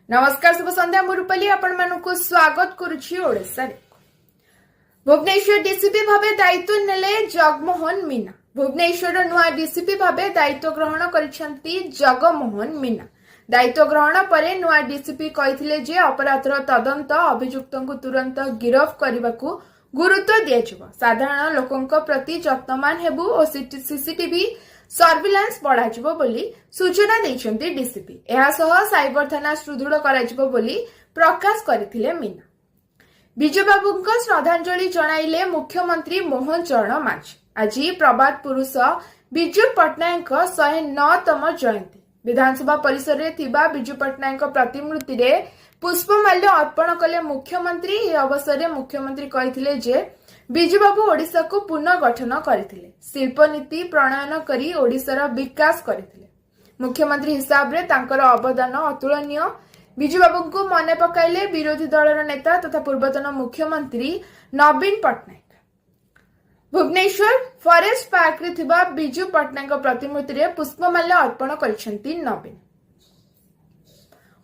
नमस्कार शुभ संध्या मुरुपली आपण मानकु स्वागत करुछि ओडिसा रे। भुवनेश्वर डीसीपी भाबे दायित्व नेले जगमोहन मीना। भुवनेश्वर नुआ डीसीपी भाबे दायित्व ग्रहण करिसेंती जगमोहन मीना। दायित्व ग्रहण परे नुआ डीसीपी कहिथिले जे अपराधर तदंत अभियुक्तंकु तुरंत गिरफ करबाकू गुरुत्व दियाजिबो। साधारण लोकंक प्रति जत्नमान हेबु ओ सीसीटीवी सर्विलांस बढ़ाजिबो बोली सूचना दैछन्ती डीसीपी। एहा सह साइबर थाना सुदृढ़ कराजिबो बोली प्रकाश करथिले मीना। विजय बाबूंक श्रद्धांजलि जणाइले मुख्यमंत्री मोहन चरण मांझी। आज प्रबाद पुरुष विजू पट्टनायक 109तम जयंती। विधानसभा परिसर रे थिबा विजू पट्टनायक प्रतिमूर्ति रे पुष्पमाल्य अर्पण कले मुख्यमंत्री। ए अवसर रे मुख्यमंत्री कहिथिले जे विजू बाबू ओडिशा को पुनर्गठन करथिले, शिल्प नीति प्रणयन करी ओडिशार विकास करथिले। मुख्यमंत्री हिसाब रे तांकर अवदान अतुलनीय। विजू बाबू को मने पकाइले विरोधी दलर नेता तथा पूर्वतन मुख्यमंत्री नवीन पट्टनायक। भुवनेश्वर फॉरेस्ट पार्क रे थिबा विजू पट्टनायक प्रतिमूर्ति रे पुष्पमाल्य अर्पण करिसेंती नवीन।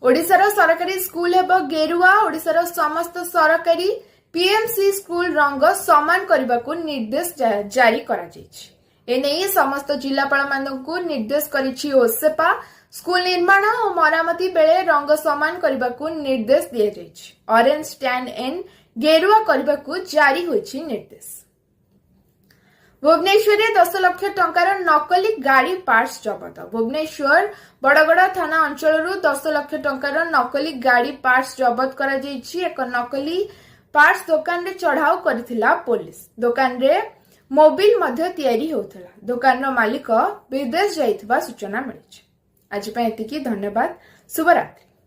ओडिशार सरकारी स्कूल हेबो गेरुआ। ओडिशार समस्त सरकारी पीएमसी स्कूल रंग समान करबाकू निर्देश जारी करा जायछि। एने समस्त जिलापाल मानकू निर्देश करिछि ओसेपा। स्कूल निर्माण और मरामती बेले रंग समान करबाकू निर्देश दिया जायछि। ऑरेंज स्टैंड एंड गेरुआ करबाकू जारी होइछि निर्देश। भुवनेश्वर 10 लाख टंकार नकली गाड़ी पार्ट्स जबत। भुवनेश्वर बड़गड़ थाना अंचल 10 लाख टंकार नकली गाड़ी पार्ट्स जबत करा जायछि। एक नकली पार्ट्स दुकान रे चढ़ाऊ करथिला पुलिस। दुकान रे मोबिल मध्य तैयारी होथला। दुकान रो मालिक विदेश जाइथबा सूचना मिलिछि। आज पय एतिकी। धन्यवाद। शुभ रात्रि।